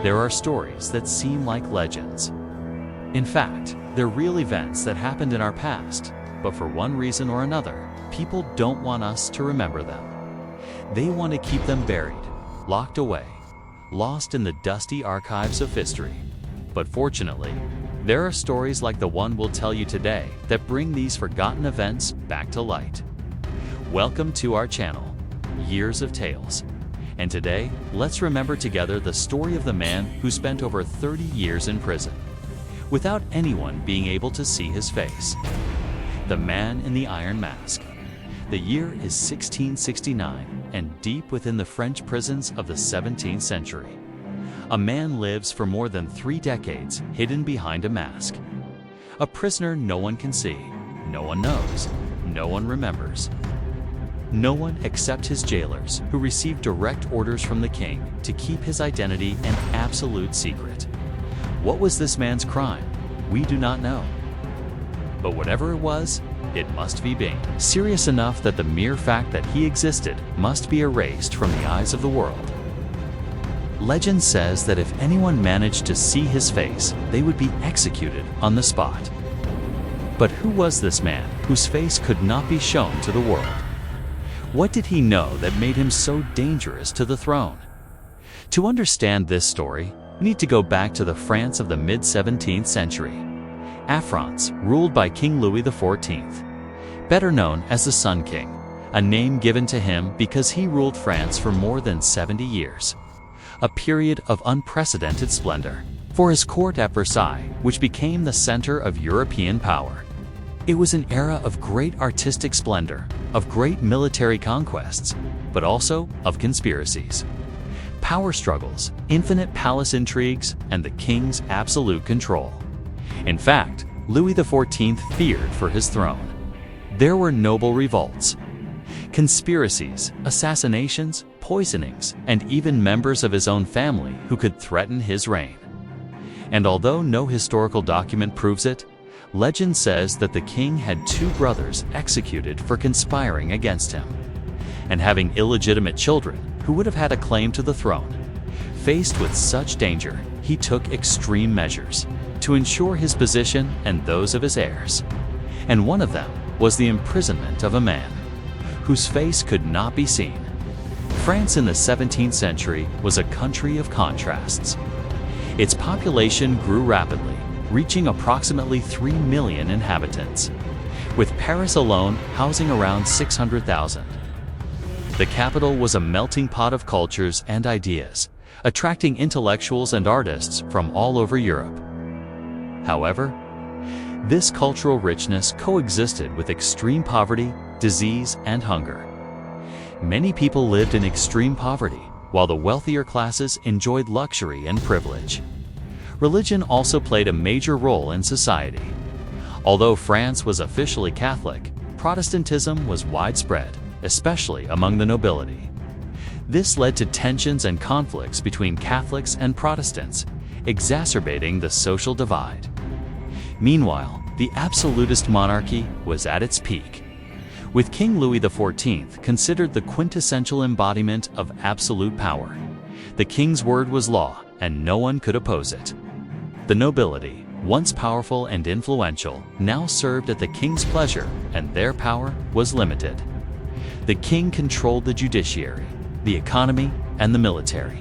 there are stories that seem like legends. In fact, they're real events that happened in our past, but for one reason or another, people don't want us to remember them. They want to keep them buried, locked away, lost in the dusty archives of history. But fortunately, there are stories like the one we'll tell you today that bring these forgotten events back to light. Welcome to our channel, Years of Tales. And today, let's remember together the story of the man who spent over 30 years in prison, without anyone being able to see his face. The Man in the Iron Mask. The year is 1669, and deep within the French prisons of the 17th century, a man lives for more than 3 decades hidden behind a mask. A prisoner no one can see, no one knows, no one remembers. No one except his jailers, who receive direct orders from the king to keep his identity an absolute secret. What was this man's crime? We do not know. But whatever it was, it must be big, serious enough that the mere fact that he existed must be erased from the eyes of the world. Legend says that if anyone managed to see his face, they would be executed on the spot. But who was this man whose face could not be shown to the world? What did he know that made him so dangerous to the throne? To understand this story, we need to go back to the France of the mid-17th century. France, ruled by King Louis XIV, better known as the Sun King, a name given to him because he ruled France for more than 70 years. A period of unprecedented splendor for his court at Versailles, which became the center of European power. It was an era of great artistic splendor, of great military conquests, but also of conspiracies, power struggles, infinite palace intrigues, and the king's absolute control. In fact, Louis XIV feared for his throne. There were noble revolts, conspiracies, assassinations, poisonings, and even members of his own family who could threaten his reign. And although no historical document proves it, legend says that the king had 2 brothers executed for conspiring against him. And having illegitimate children who would have had a claim to the throne. Faced with such danger, he took extreme measures to ensure his position and those of his heirs. And one of them was the imprisonment of a man whose face could not be seen. France in the 17th century was a country of contrasts. Its population grew rapidly, reaching approximately 3 million inhabitants, with Paris alone housing around 600,000. The capital was a melting pot of cultures and ideas, attracting intellectuals and artists from all over Europe. However, this cultural richness coexisted with extreme poverty, disease, and hunger. Many people lived in extreme poverty, while the wealthier classes enjoyed luxury and privilege. Religion also played a major role in society. Although France was officially Catholic, Protestantism was widespread, especially among the nobility. This led to tensions and conflicts between Catholics and Protestants, exacerbating the social divide. Meanwhile, the absolutist monarchy was at its peak, with King Louis XIV considered the quintessential embodiment of absolute power. The king's word was law, and no one could oppose it. The nobility, once powerful and influential, now served at the king's pleasure, and their power was limited. The king controlled the judiciary, the economy, and the military.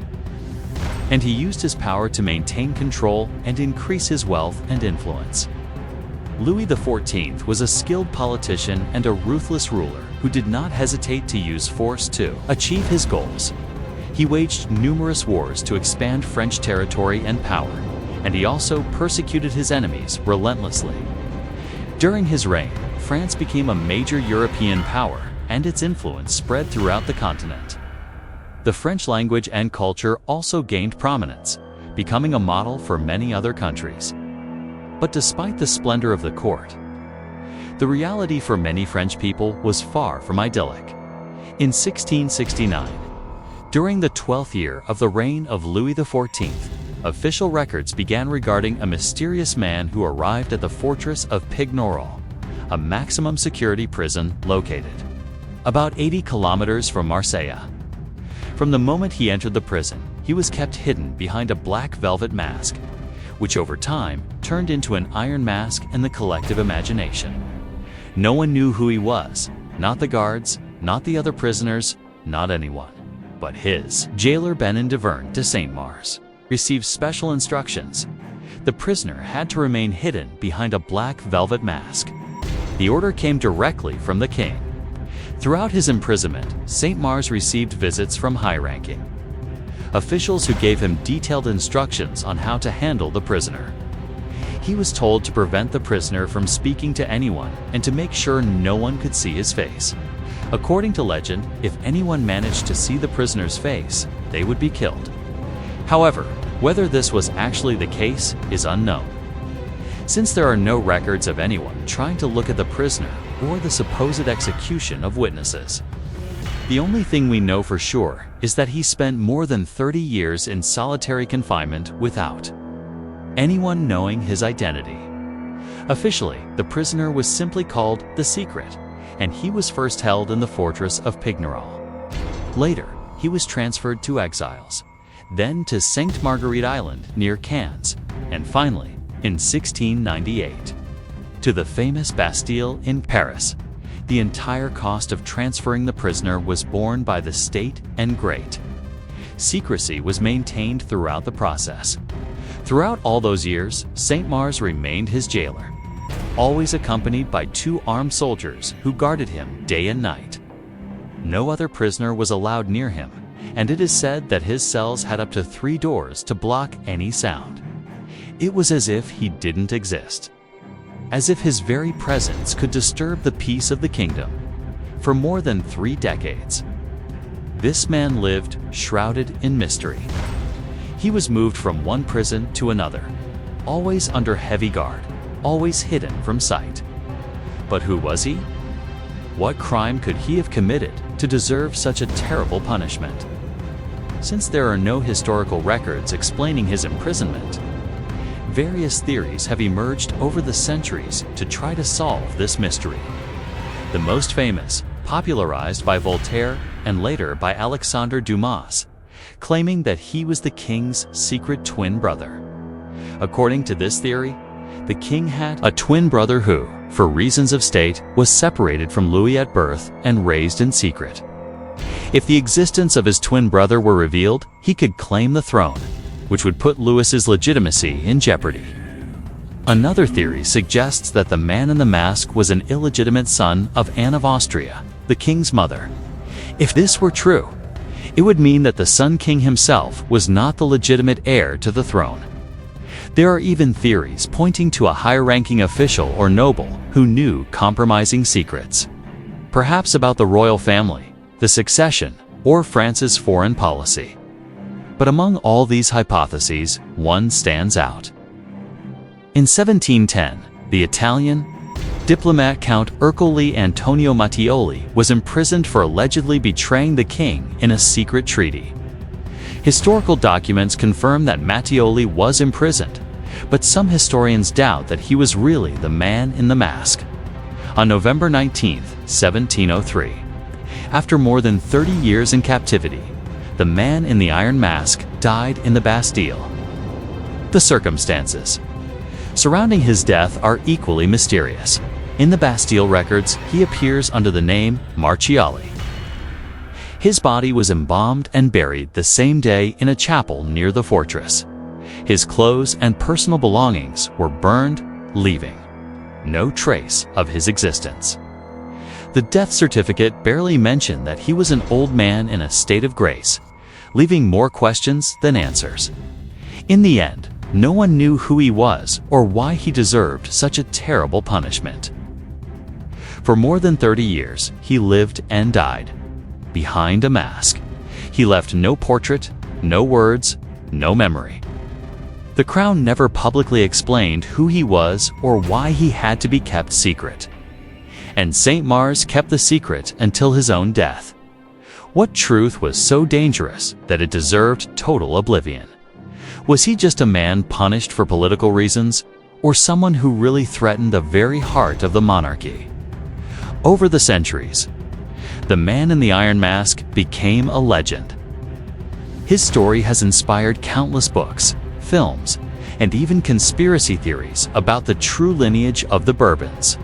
And he used his power to maintain control and increase his wealth and influence. Louis XIV was a skilled politician and a ruthless ruler who did not hesitate to use force to achieve his goals. He waged numerous wars to expand French territory and power, and he also persecuted his enemies relentlessly. During his reign, France became a major European power, and its influence spread throughout the continent. The French language and culture also gained prominence, becoming a model for many other countries. But despite the splendor of the court, the reality for many French people was far from idyllic. In 1669, during the 12th year of the reign of Louis XIV, official records began regarding a mysterious man who arrived at the fortress of Pignerol, a maximum security prison located about 80 kilometers from Marseille. From the moment he entered the prison, he he was kept hidden behind a black velvet mask, which over time turned into an iron mask in the collective imagination. No one knew who he was, not the guards, not the other prisoners, not anyone. But his jailer Benin de Verne de Saint Mars received special instructions. The prisoner had to remain hidden behind a black velvet mask. The order came directly from the king. Throughout his imprisonment, Saint Mars received visits from high-ranking officials who gave him detailed instructions on how to handle the prisoner. He was told to prevent the prisoner from speaking to anyone and to make sure no one could see his face. According to legend, if anyone managed to see the prisoner's face, they would be killed. However, whether this was actually the case is unknown, since there are no records of anyone trying to look at the prisoner or the supposed execution of witnesses. The only thing we know for sure is that he spent more than 30 years in solitary confinement without anyone knowing his identity. Officially, the prisoner was simply called the Secret, and he was first held in the fortress of Pignerol. Later, he was transferred to exiles, then to Sainte Marguerite Island near Cannes, and finally, in 1698, to the famous Bastille in Paris. The entire cost of transferring the prisoner was borne by the state and great secrecy was maintained throughout the process. Throughout all those years, Saint Mars remained his jailer, always accompanied by 2 armed soldiers who guarded him day and night. No other prisoner was allowed near him, and it is said that his cells had up to 3 doors to block any sound. It was as if he didn't exist, as if his very presence could disturb the peace of the kingdom. For more than 3 decades, this man lived shrouded in mystery. He was moved from one prison to another, always under heavy guard, always hidden from sight. But who was he? What crime could he have committed to deserve such a terrible punishment? Since there are no historical records explaining his imprisonment, various theories have emerged over the centuries to try to solve this mystery. The most famous, popularized by Voltaire and later by Alexandre Dumas, claiming that he was the king's secret twin brother. According to this theory, the king had a twin brother who, for reasons of state, was separated from Louis at birth and raised in secret. If the existence of his twin brother were revealed, he could claim the throne, which would put Louis's legitimacy in jeopardy. Another theory suggests that the man in the mask was an illegitimate son of Anne of Austria, the king's mother. If this were true, it would mean that the Sun King himself was not the legitimate heir to the throne. There are even theories pointing to a high-ranking official or noble who knew compromising secrets, perhaps about the royal family, the succession, or France's foreign policy. But among all these hypotheses, one stands out. In 1710, the Italian diplomat Count Ercole Antonio Mattioli was imprisoned for allegedly betraying the king in a secret treaty. Historical documents confirm that Mattioli was imprisoned, but some historians doubt that he was really the man in the mask. On November 19, 1703, after more than 30 years in captivity, the man in the iron mask died in the Bastille. The circumstances surrounding his death are equally mysterious. In the Bastille records, he appears under the name Marchiali. His body was embalmed and buried the same day in a chapel near the fortress. His clothes and personal belongings were burned, leaving no trace of his existence. The death certificate barely mentioned that he was an old man in a state of grace, leaving more questions than answers. In the end, no one knew who he was or why he deserved such a terrible punishment. For more than 30 years, he lived and died behind a mask. He left no portrait, no words, no memory. The crown never publicly explained who he was or why he had to be kept secret. And Saint Mars kept the secret until his own death. What truth was so dangerous that it deserved total oblivion? Was he just a man punished for political reasons, or someone who really threatened the very heart of the monarchy? Over the centuries, the man in the iron mask became a legend. His story has inspired countless books, films, and even conspiracy theories about the true lineage of the Bourbons.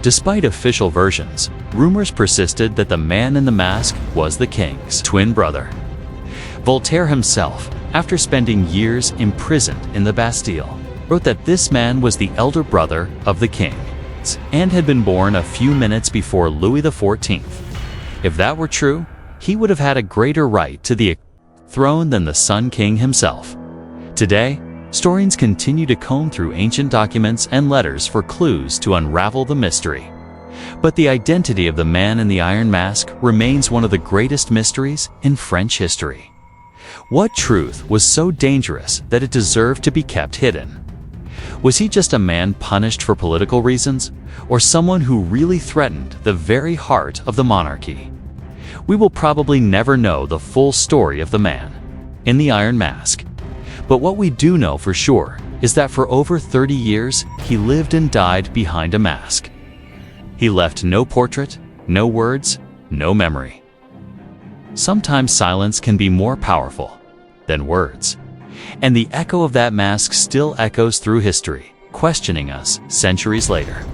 Despite official versions, rumors persisted that the man in the mask was the king's twin brother. Voltaire himself, after spending years imprisoned in the Bastille, wrote that this man was the elder brother of the king and had been born a few minutes before Louis XIV. If that were true, he would have had a greater right to the throne than the Sun King himself. Today, historians continue to comb through ancient documents and letters for clues to unravel the mystery. But the identity of the man in the Iron Mask remains one of the greatest mysteries in French history. What truth was so dangerous that it deserved to be kept hidden? Was he just a man punished for political reasons, or someone who really threatened the very heart of the monarchy? We will probably never know the full story of the man in the Iron Mask. But what we do know for sure is that for over 30 years, he lived and died behind a mask. He left no portrait, no words, no memory. Sometimes silence can be more powerful than words. And the echo of that mask still echoes through history, questioning us centuries later.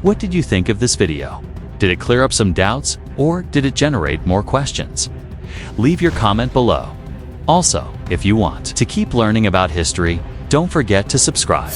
What did you think of this video? Did it clear up some doubts, or did it generate more questions? Leave your comment below. Also, if you want to keep learning about history, don't forget to subscribe.